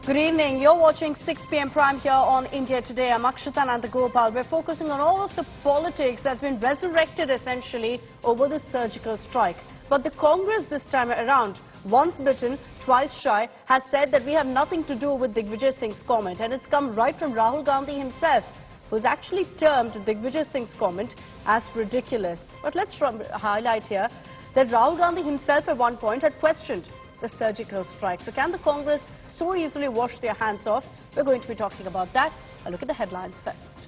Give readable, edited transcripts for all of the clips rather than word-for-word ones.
Good evening. You're watching 6 p.m. Prime here on India Today. I'm Akshita Nandagopal. We're focusing on all of the politics that's been resurrected essentially over the surgical strike. But the Congress this time around, once bitten, twice shy, has said that we have nothing to do with Digvijaya Singh's comment. And it's come right from Rahul Gandhi himself, who's actually termed Digvijaya Singh's comment as ridiculous. But let's highlight here that Rahul Gandhi himself at one point had questioned the surgical strike. So can the Congress so easily wash their hands off? We're going to be talking about that. A look at the headlines first.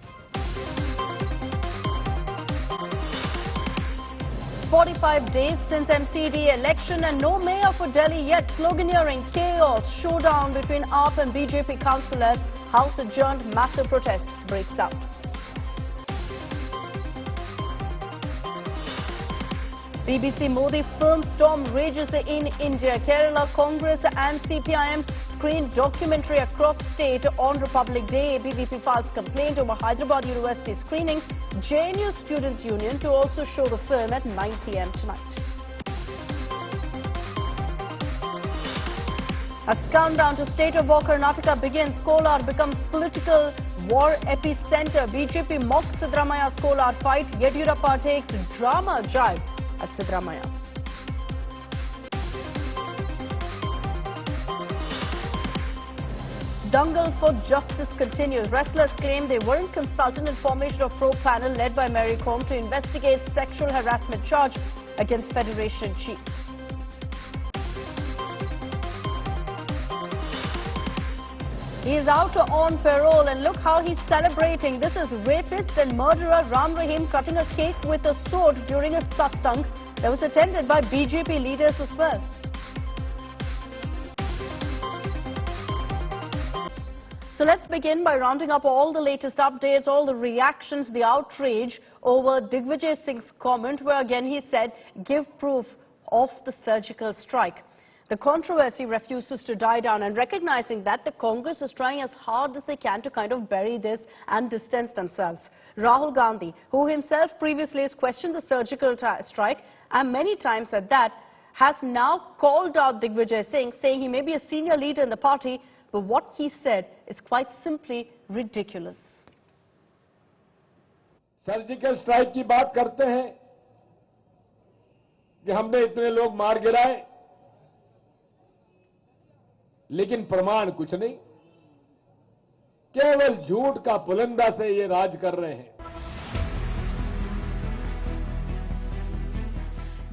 45 days since MCD election and no mayor for Delhi yet. Sloganeering, chaos, showdown between AAP and BJP councillors. House adjourned, massive protest breaks out. BBC Modi film storm rages in India. Kerala Congress and CPIM screen documentary across state on Republic Day. ABVP files complaint over Hyderabad University screening. JNU Students' Union to also show the film at 9 p.m. tonight. As countdown to state of war Karnataka begins, Kolar becomes political war epicenter. BJP mocks Siddaramaya's Kolar fight. Yediyurappa takes drama jibe at Siddaramaya. Dangle for justice continues. Wrestlers claim they weren't consulted in formation of probe panel led by Mary Kom to investigate sexual harassment charge against Federation chief. He is out on parole and look how he's celebrating. This is rapist and murderer Ram Rahim cutting a cake with a sword during a satsang that was attended by BJP leaders as well. So let's begin by rounding up all the latest updates, all the reactions, the outrage over Digvijaya Singh's comment where again he said, give proof of the surgical strike. The controversy refuses to die down, and recognizing that, the Congress is trying as hard as they can to kind of bury this and distance themselves. Rahul Gandhi, who himself previously has questioned the surgical strike and many times at that, has now called out Digvijaya Singh, saying he may be a senior leader in the party, but what he said is quite simply ridiculous. Surgical strike की बात करते हैं कि हमने इतने लोग मार गिराए, लेकिन प्रमाण कुछ नहीं, केवल झूठ का पुलंदा से ये राज कर रहे हैं.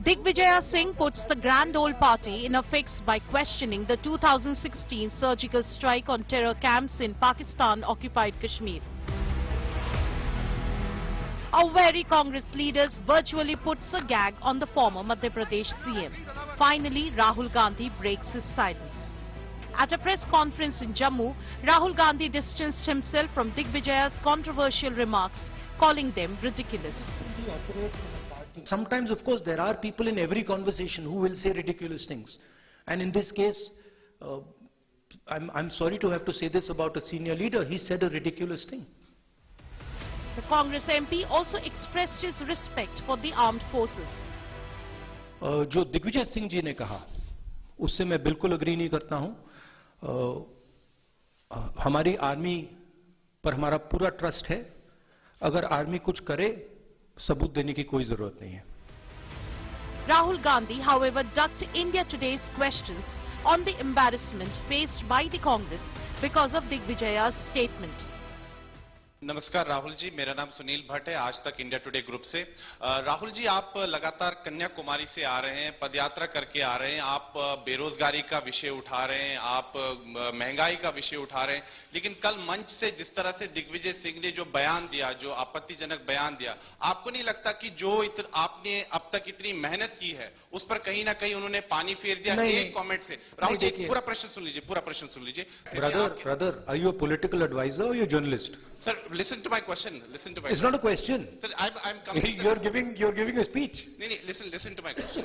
Digvijaya Singh puts the grand old party in a fix by questioning the 2016 surgical strike on terror camps in Pakistan-occupied Kashmir. Our very Congress leaders virtually puts a gag on the former Madhya Pradesh CM. Finally, Rahul Gandhi breaks his silence. At a press conference in Jammu, Rahul Gandhi distanced himself from Digvijaya's controversial remarks, calling them ridiculous. Sometimes, of course, there are people in every conversation who will say ridiculous things. And in this case, I'm sorry to have to say this about a senior leader. He said a ridiculous thing. The Congress MP also expressed his respect for the armed forces. जो दिग्विजय सिंह जी ने कहा, उससे मैं बिल्कुल agree नहीं करता हूं. हमारी आर्मी पर हमारा पूरा ट्रस्ट है. अगर आर्मी कुछ करे, सबूत देने की कोई जरूरत नहीं है. Rahul Gandhi, however, ducked India Today's questions on the embarrassment faced by the Congress because of Digvijaya's statement. नमस्कार राहुल जी, मेरा नाम सुनील भट्ट है, आज तक इंडिया टुडे ग्रुप से. राहुल जी, आप लगातार कन्याकुमारी से आ रहे हैं, पदयात्रा करके आ रहे हैं, आप बेरोजगारी का विषय उठा रहे हैं, आप महंगाई का विषय उठा रहे हैं, लेकिन कल मंच से जिस तरह से दिग्विजय सिंह ने जो बयान दिया, जो आपत्तिजनक बयान दिया, आपको नहीं लगता कि जो आपने अब तक इतनी मेहनत की है उस पर कहीं ना कहीं उन्होंने पानी फेर दिया? एक कॉमेंट से. राहुल जी, पूरा प्रश्न सुन लीजिए, पूरा प्रश्न सुन लीजिए. Brother, are you a political advisor or are you a journalist? Sir, listen to my question. Listen to my. It's not a question. Sir, I'm coming. You're giving a speech. No, listen to my question.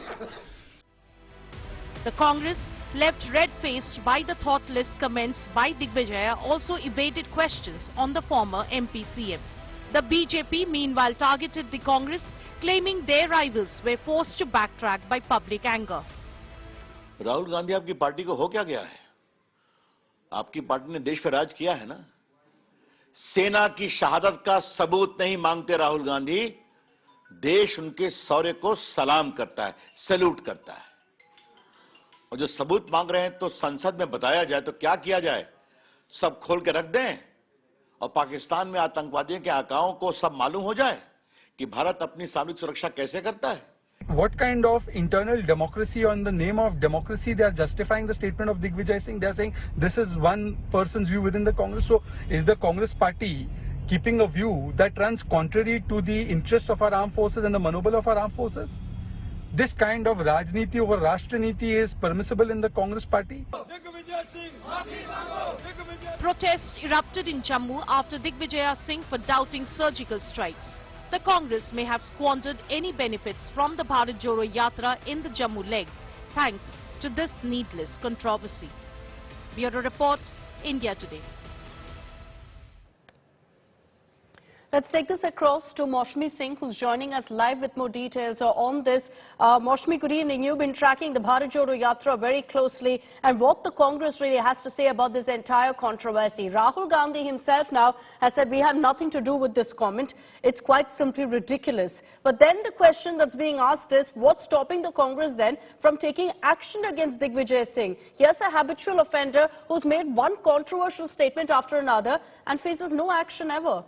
The Congress, left red-faced by the thoughtless comments by Digvijaya, also evaded questions on the former MP CM. The BJP meanwhile targeted the Congress, claiming their rivals were forced to backtrack by public anger. Rahul Gandhi आपकी party को हो क्या गया है? आपकी party ने देश पर राज किया है ना। सेना की शहादत का सबूत नहीं मांगते राहुल गांधी, देश उनके शौर्य को सलाम करता है, सैल्यूट करता है। और जो सबूत मांग रहे हैं तो संसद में बताया जाए तो क्या किया जाए, सब खोल के रख दें और पाकिस्तान में आतंकवादियों के आकाओं को सब मालूम हो जाए कि भारत अपनी सामरिक सुरक्षा कैसे करता है। What kind of internal democracy, or in the name of democracy, they are justifying the statement of Digvijaya Singh? They are saying this is one person's view within the Congress. So is the Congress party keeping a view that runs contrary to the interests of our armed forces and the manobel of our armed forces? This kind of Rajniti over Rashtra-niti is permissible in the Congress party? Protests erupted in Jammu after Digvijaya Singh for doubting surgical strikes. The Congress may have squandered any benefits from the Bharat Joro Yatra in the Jammu leg, thanks to this needless controversy. Bureau Report, India Today. Let's take this across to Maushmi Singh, who's joining us live with more details on this. Maushmi, good evening. You've been tracking the Bharat Joro Yatra very closely and what the Congress really has to say about this entire controversy. Rahul Gandhi himself now has said we have nothing to do with this comment. It's quite simply ridiculous. But then the question that's being asked is, what's stopping the Congress then from taking action against Digvijaya Singh? Here's a habitual offender who's made one controversial statement after another and faces no action ever.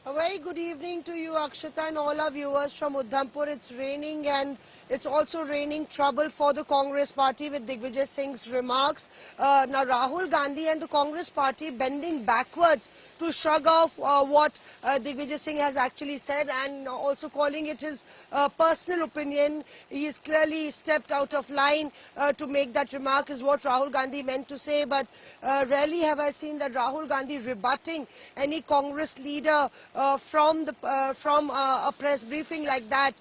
A very good evening to you, Akshata, and all our viewers from Udhampur. It's raining and it's also raining trouble for the Congress party with Digvijaya Singh's remarks. Now, Rahul Gandhi and the Congress party bending backwards to shrug off what Digvijaya Singh has actually said and also calling it his personal opinion. He has clearly stepped out of line to make that remark is what Rahul Gandhi meant to say, but rarely have I seen that Rahul Gandhi rebutting any Congress leader from a press briefing like that,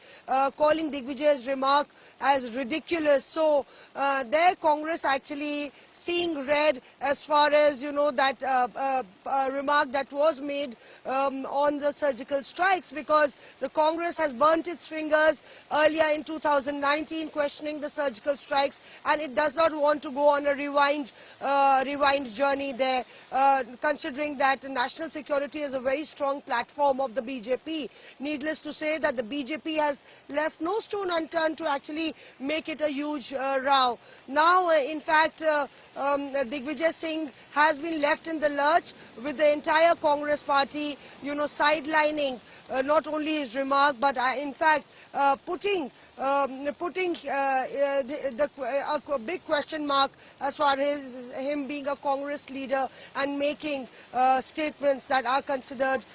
calling Digvijaya's remark as ridiculous. So their Congress actually seeing red as far as, you know, that remark that was made on the surgical strikes, because the Congress has burnt its fingers earlier in 2019 questioning the surgical strikes, and it does not want to go on a rewind journey there, considering that national security is a very strong platform of the BJP. Needless to say that the BJP has left no stone unturned to actually make it a huge row. Now, in fact, Digvijaya Singh has been left in the lurch with the entire Congress party, you know, sidelining not only his remark, but in fact putting a big question mark as far as him being a Congress leader and making statements that are considered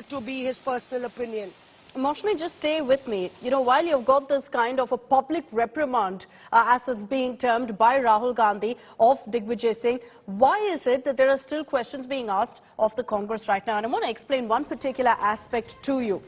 to be his personal opinion. Maushmi, just stay with me. You know, while you've got this kind of a public reprimand, as it's being termed by Rahul Gandhi of Digvijaya Singh, why is it that there are still questions being asked of the Congress right now? And I want to explain one particular aspect to you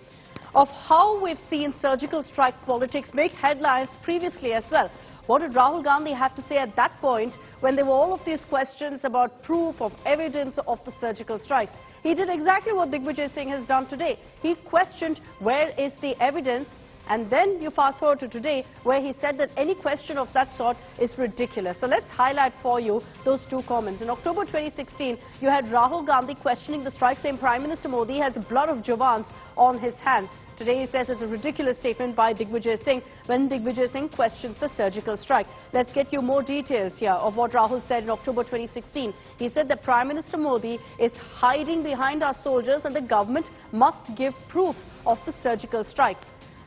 of how we've seen surgical strike politics make headlines previously as well. What did Rahul Gandhi have to say at that point when there were all of these questions about proof of evidence of the surgical strikes? He did exactly what Digvijaya Singh has done today. He questioned where is the evidence, and then you fast forward to today where he said that any question of that sort is ridiculous. So let's highlight for you those two comments. In October 2016, you had Rahul Gandhi questioning the strike, saying Prime Minister Modi has the blood of Jawans on his hands. Today he says it's a ridiculous statement by Digvijaya Singh when Digvijaya Singh questions the surgical strike. Let's get you more details here of what Rahul said in October 2016. He said that Prime Minister Modi is hiding behind our soldiers and the government must give proof of the surgical strike.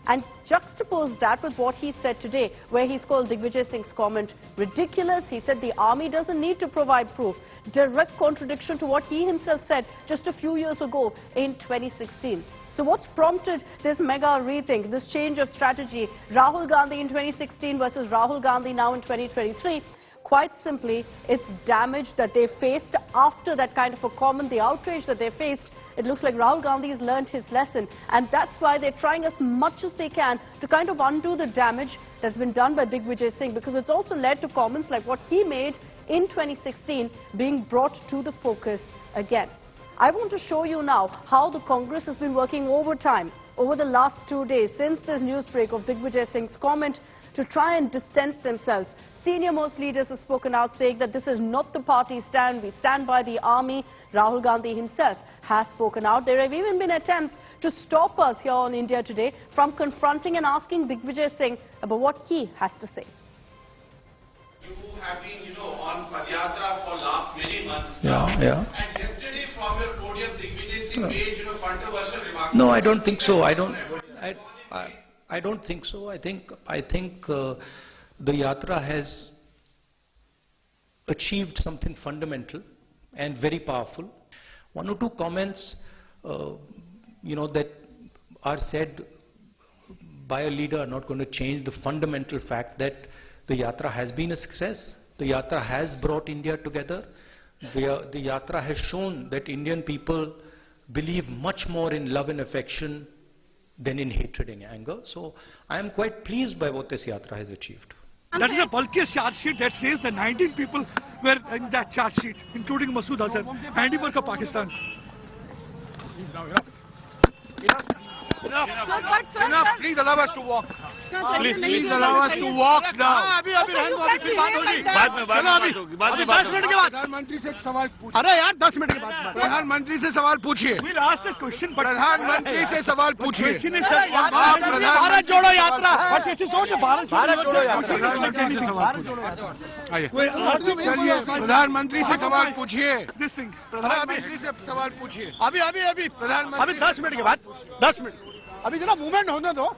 And juxtapose that with what he said today, where he's called Digvijaya Singh's comment ridiculous. He said the army doesn't need to provide proof. Direct contradiction to what he himself said just a few years ago in 2016. So what's prompted this mega rethink, this change of strategy? Rahul Gandhi in 2016 versus Rahul Gandhi now in 2023. Quite simply, it's damage that they faced after that kind of a comment, the outrage that they faced. It looks like Rahul Gandhi has learned his lesson, and that's why they're trying as much as they can to kind of undo the damage that's been done by Digvijaya Singh, because it's also led to comments like what he made in 2016 being brought to the focus again. I want to show you now how the Congress has been working overtime over the last 2 days since this news break of Digvijaya Singh's comment. to try and distance themselves. Senior-most leaders have spoken out saying that this is not the party stand. We stand by the army. Rahul Gandhi himself has spoken out. There have even been attempts to stop us here on India Today from confronting and asking Digvijaya Singh about what he has to say. You have been, on Padyatra for last many months now. Yeah. And yesterday from your podium, Digvijaya Singh made, controversial remarks. No, I don't think so. I don't think so. I think the Yatra has achieved something fundamental and very powerful. One or two comments, that are said by a leader are not going to change the fundamental fact that the Yatra has been a success. The Yatra has brought India together. The Yatra has shown that Indian people believe much more in love and affection than in hatred and anger. So I am quite pleased by what this Yatra has achieved. That is a bulkiest charge sheet that says the 19 people were in that charge sheet, including Masood Azhar, handiwork of Pakistan. Enough, please allow us to walk. Please allow us to walk now. प्रधानमंत्री से एक सवाल पूछिए. अरे यार 10 minute के बाद प्रधानमंत्री से सवाल पूछिए. We'll ask this question. प्रधानमंत्री से सवाल पूछिए. भारत जोड़ो यात्रा है. भारत जोड़ो यात्रा. चलिए प्रधानमंत्री से सवाल पूछिए. प्रधानमंत्री से सवाल पूछिए. अभी प्रधानमंत्री 10 मिनट के बाद 10 मिनट. अभी जरा मूवमेंट होने दो.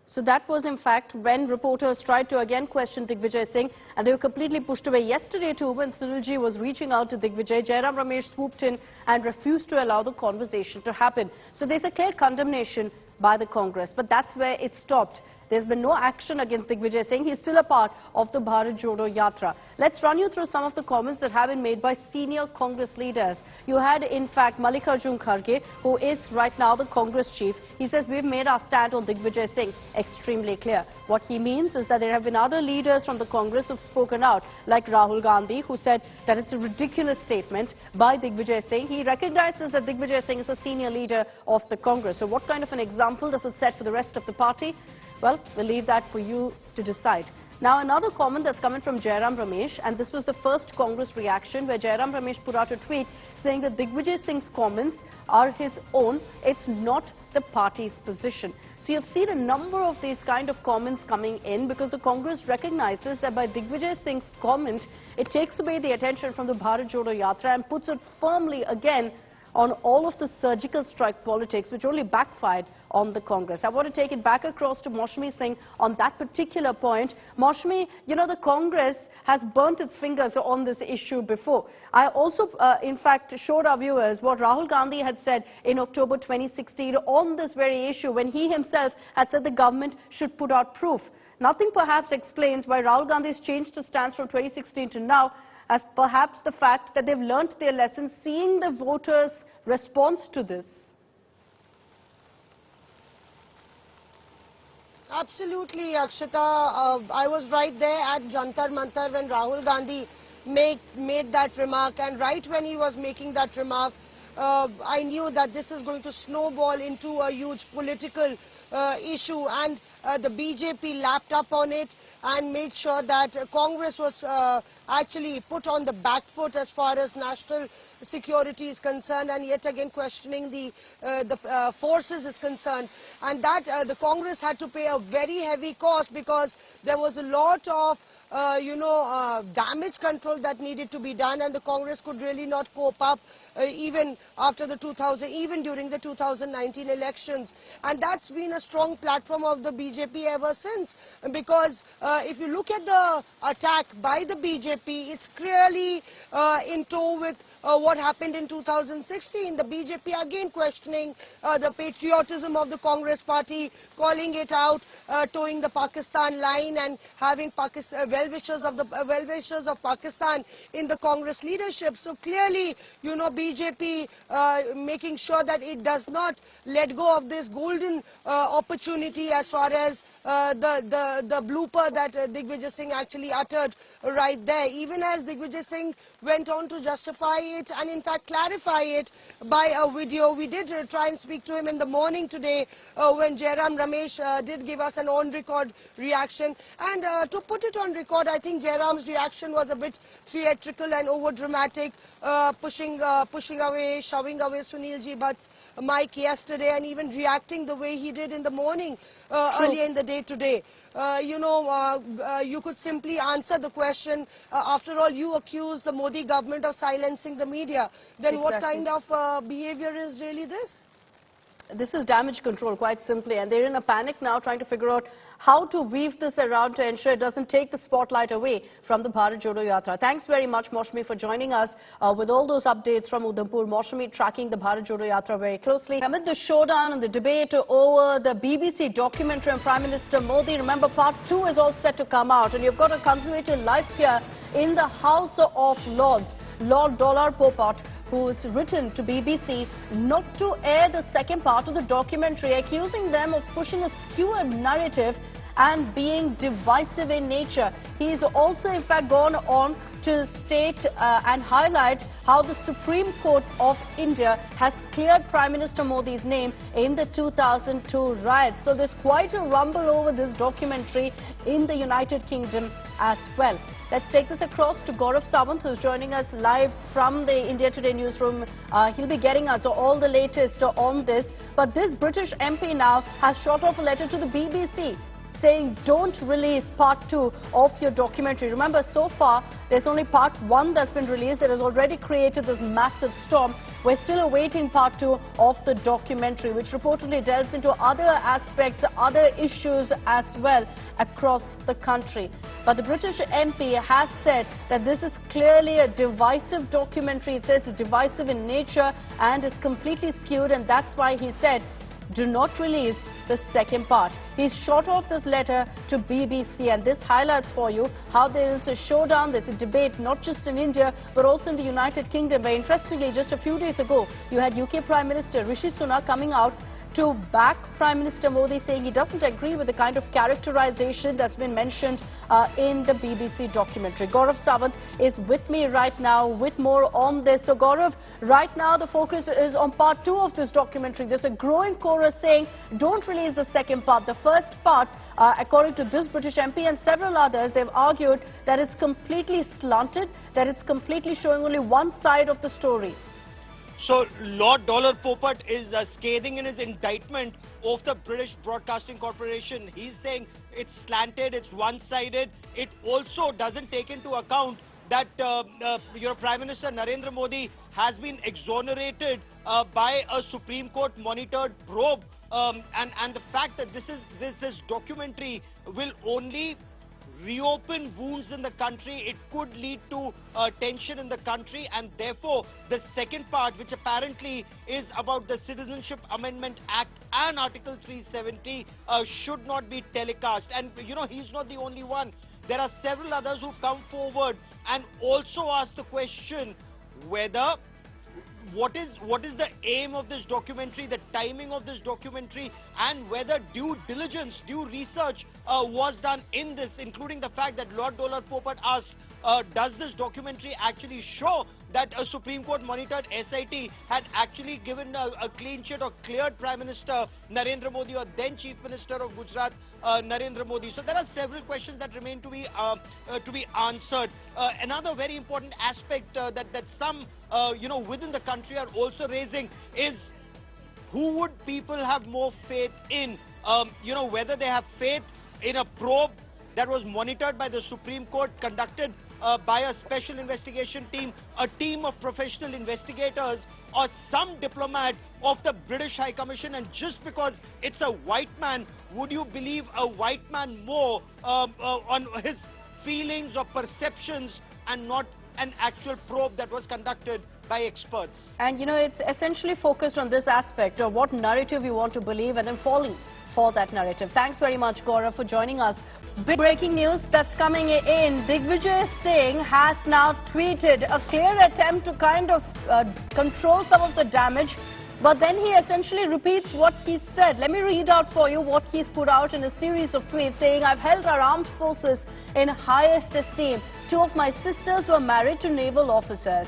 So that was in fact when reporters tried to again question Digvijaya Singh, and they were completely pushed away. Yesterday too, when Sunilji was reaching out to Digvijay, Jairam Ramesh swooped in and refused to allow the conversation to happen. So there's a clear condemnation by the Congress, but that's where it stopped. There's been no action against Digvijaya Singh. He's still a part of the Bharat Jodo Yatra. Let's run you through some of the comments that have been made by senior Congress leaders. You had, in fact, Mallikarjun Kharge, who is right now the Congress chief. He says, we've made our stand on Digvijaya Singh extremely clear. What he means is that there have been other leaders from the Congress who've spoken out, like Rahul Gandhi, who said that it's a ridiculous statement by Digvijaya Singh. He recognizes that Digvijaya Singh is a senior leader of the Congress. So what kind of an example does it set for the rest of the party? Well, we'll leave that for you to decide. Now, another comment that's coming from Jairam Ramesh, and this was the first Congress reaction, where Jairam Ramesh put out a tweet saying that Digvijay Singh's comments are his own. It's not the party's position. So you've seen a number of these kind of comments coming in because the Congress recognizes that by Digvijay Singh's comment, it takes away the attention from the Bharat Jodo Yatra and puts it firmly again on all of the surgical strike politics, which only backfired on the Congress. I want to take it back across to Maushami Singh on that particular point. Maushami, the Congress has burnt its fingers on this issue before. I also, in fact, showed our viewers what Rahul Gandhi had said in October 2016 on this very issue, when he himself had said the government should put out proof. Nothing perhaps explains why Rahul Gandhi's changed his stance from 2016 to now, as perhaps the fact that they've learnt their lesson, seeing the voters' response to this. Absolutely, Akshata. I was right there at Jantar Mantar when Rahul Gandhi made that remark, and right when he was making that remark, I knew that this is going to snowball into a huge political issue, and the BJP lapped up on it and made sure that Congress was actually put on the back foot as far as national security is concerned, and yet again questioning the forces is concerned, and that the Congress had to pay a very heavy cost because there was a lot of damage control that needed to be done, and the Congress could really not cope up even during the 2019 elections. And that's been a strong platform of the BJP ever since, because if you look at the attack by the BJP, it's clearly in tow with what happened in 2016. The BJP again questioning the patriotism of the Congress party, calling it out, towing the Pakistan line, and having well-wishers of Pakistan in the Congress leadership. So clearly, BJP making sure that it does not let go of this golden opportunity as far as the blooper that Digvijaya Singh actually uttered right there. Even as Digvijaya Singh went on to justify it and in fact clarify it by a video. We did try and speak to him in the morning today when Jairam Ramesh did give us an on-record reaction. And to put it on record, I think Jairam's reaction was a bit theatrical and over-dramatic, pushing away, shoving away Sunil Ji Bhatt's mic yesterday and even reacting the way he did in the morning earlier in the day today. You could simply answer the question, after all you accuse the Modi government of silencing the media, then what kind of behavior is really this? This is damage control, quite simply, and they're in a panic now trying to figure out how to weave this around to ensure it doesn't take the spotlight away from the Bharat Jodo Yatra. Thanks very much, Maushami, for joining us with all those updates from Udhampur. Maushami tracking the Bharat Jodo Yatra very closely. Amid the showdown and the debate over the BBC documentary on Prime Minister Modi, remember part 2 is all set to come out, and you've got a conservative live here in the House of Lords. Lord Dollar Popat, who's written to BBC not to air the second part of the documentary, accusing them of pushing a skewed narrative and being divisive in nature. He's also in fact gone on to state and highlight how the Supreme Court of India has cleared Prime Minister Modi's name in the 2002 riots. So there's quite a rumble over this documentary in the United Kingdom as well. Let's take this across to Gaurav Sawant, who's joining us live from the India Today newsroom. He'll be getting us all the latest on this. But this British MP now has shot off a letter to the BBC saying don't release part 2 of your documentary. Remember, so far there's only part 1 that's been released that has already created this massive storm. We're still awaiting part 2 of the documentary, which reportedly delves into other aspects, other issues as well across the country. But the British MP has said that this is clearly a divisive documentary. It says it's divisive in nature and is completely skewed, and that's why he said do not release the second part. He's shot off this letter to BBC, and this highlights for you how there is a showdown, there's a debate not just in India but also in the United Kingdom, where interestingly just a few days ago you had UK Prime Minister Rishi Sunak coming out to back Prime Minister Modi, saying he doesn't agree with the kind of characterization that's been mentioned in the BBC documentary. Gaurav Sawant is with me right now with more on this. So Gaurav, right now the focus is on part 2 of this documentary. There's a growing chorus saying don't release the second part. The first part, according to this British MP and several others, they've argued that it's completely slanted, that it's completely showing only one side of the story. So Lord Dollar Popat is scathing in his indictment of the British Broadcasting Corporation. He's saying it's slanted, it's one-sided. It also doesn't take into account that your Prime Minister Narendra Modi has been exonerated by a Supreme Court monitored probe, and the fact that this documentary will only reopen wounds in the country. It could lead to tension in the country, and therefore the second part, which apparently is about the Citizenship Amendment Act and Article 370, should not be telecast. And you know, he's not the only one. There are several others who've come forward and also asked the question whether what is the aim of this documentary, the timing of this documentary, and whether due diligence, due research was done in this, including the fact that Lord Dollar Popat asked, does this documentary actually show that a Supreme Court monitored SIT had actually given a clean sheet or cleared Prime Minister Narendra Modi or then Chief Minister of Gujarat Narendra Modi. So there are several questions that remain to be answered. Another very important aspect that some within the country are also raising is who would people have more faith in? Whether they have faith in a probe that was monitored by the Supreme Court, conducted by a special investigation team, a team of professional investigators, or some diplomat of the British High Commission. And just because it's a white man, would you believe a white man more on his feelings or perceptions and not an actual probe that was conducted by experts? And it's essentially focused on this aspect of what narrative you want to believe and then falling for that narrative. Thanks very much, Gaurav, for joining us. Big breaking news that's coming in. Digvijaya Singh has now tweeted a clear attempt to kind of control some of the damage But then he essentially repeats what he said. Let me read out for you what he's put out in a series of tweets saying, I've held our armed forces in highest esteem. 2 of my sisters were married to naval officers.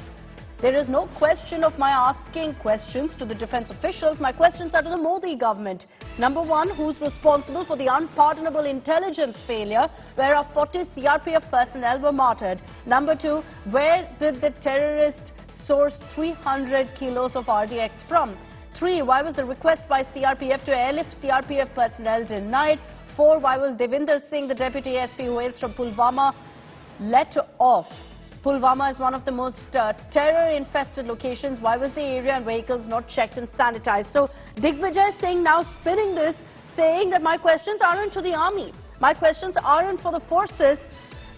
There is no question of my asking questions to the defense officials. My questions are to the Modi government. Number 1, who's responsible for the unpardonable intelligence failure where our 40 CRPF personnel were martyred? Number 2, where did the terrorist source 300 kilos of RDX from? 3, why was the request by CRPF to airlift CRPF personnel denied? 4, why was Devinder Singh, the deputy SP who hails from Pulwama, let off? Pulwama is one of the most terror-infested locations. Why was the area and vehicles not checked and sanitized? So Digvijaya Singh now spinning this, saying that my questions aren't to the army. My questions aren't for the forces.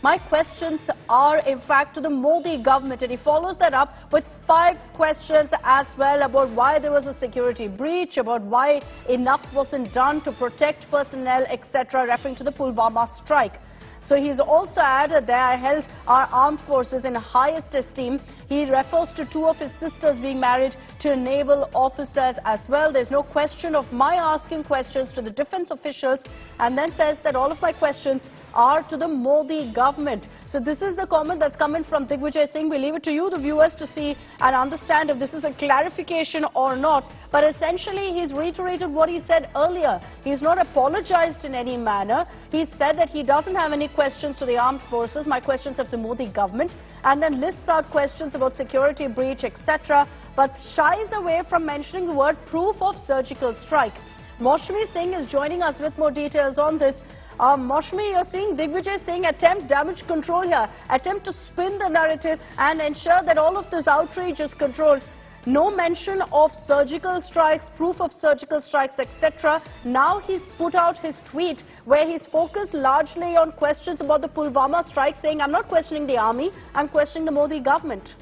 My questions are, in fact, to the Modi government. And he follows that up with 5 questions as well about why there was a security breach, about why enough wasn't done to protect personnel, etc., referring to the Pulwama strike. So he's also added there, I held our armed forces in highest esteem. He refers to 2 of his sisters being married to naval officers as well. There's no question of my asking questions to the defense officials, and then says that all of my questions are to the Modi government. So this is the comment that's coming from Digvijaya Singh. We leave it to you, the viewers, to see and understand if this is a clarification or not. But essentially, he's reiterated what he said earlier. He's not apologized in any manner. He said that he doesn't have any questions to the armed forces. My questions are to the Modi government. And then lists out questions about security breach, etc. But shies away from mentioning the word proof of surgical strike. Maushami Singh is joining us with more details on this. Maushami, you're seeing Digvijaya Singh attempt damage control here, attempt to spin the narrative and ensure that all of this outrage is controlled. No mention of surgical strikes, proof of surgical strikes, etc. Now he's put out his tweet where he's focused largely on questions about the Pulwama strike, saying, I'm not questioning the army, I'm questioning the Modi government.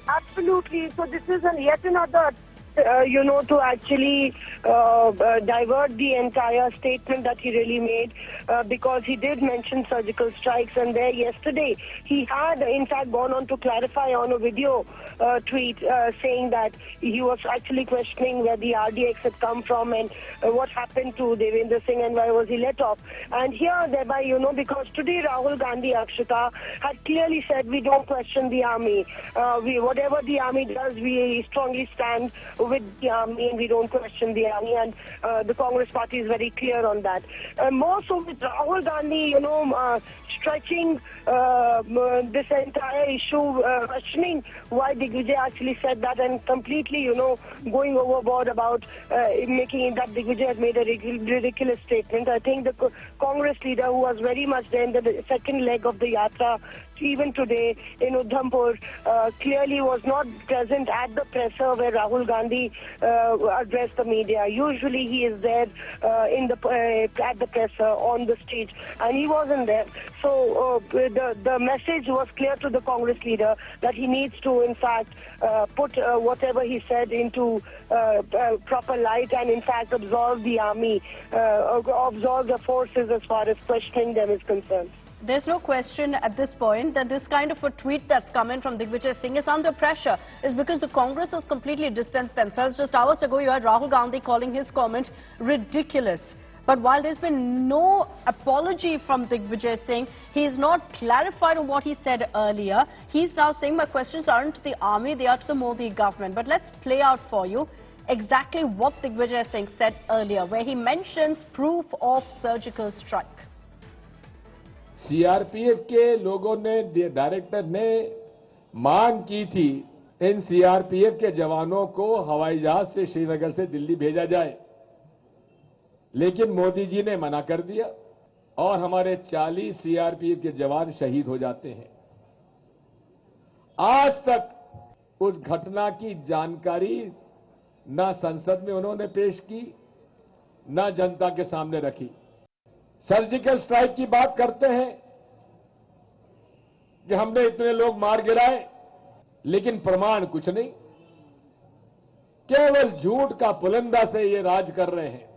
Absolutely. So this is yet another to actually divert the entire statement that he really made, because he did mention surgical strikes, and there yesterday he had in fact gone on to clarify on a video tweet saying that he was actually questioning where the RDX had come from and what happened to Devinder Singh and why was he let off. And here thereby, because today Rahul Gandhi, Akshita, had clearly said we don't question the army. Whatever the army does, we strongly stand with the army and we don't question the army, and the Congress party is very clear on that. More so with Rahul Gandhi, stretching this entire issue, questioning why Digvijay actually said that, and completely, going overboard about making that Digvijay had made a ridiculous statement. I think the Congress leader, who was very much there in the second leg of the yatra, even today in Udhampur, clearly was not present at the presser where Rahul Gandhi addressed the media. Usually he is there at the presser on the stage, and he wasn't there. So the message was clear to the Congress leader that he needs to, in fact, put whatever he said into proper light and, in fact, absolve the army, absolve the forces as far as questioning them is concerned. There's no question at this point that this kind of a tweet that's coming from Digvijaya Singh is under pressure. Is because the Congress has completely distanced themselves. Just hours ago, you had Rahul Gandhi calling his comment ridiculous. But while there's been no apology from Digvijaya Singh, he's not clarified on what he said earlier. He's now saying my questions aren't to the army, they are to the Modi government. But let's play out for you exactly what Digvijaya Singh said earlier, where he mentions proof of surgical strike. CRPF के लोगों ने, director ने मांग की थी इन CRPF के जवानों को हवाई जहाज से श्रीनगर से दिल्ली भेजा जाए, लेकिन मोदी जी ने मना कर दिया और हमारे 40 सीआरपीएफ के जवान शहीद हो जाते हैं। आज तक उस घटना की जानकारी न संसद में उन्होंने पेश की, न जनता के सामने रखी। सर्जिकल स्ट्राइक की बात करते हैं कि हमने इतने लोग मार गिराए, लेकिन प्रमाण कुछ नहीं। केवल झूठ का पुलंदा से ये राज कर रहे हैं।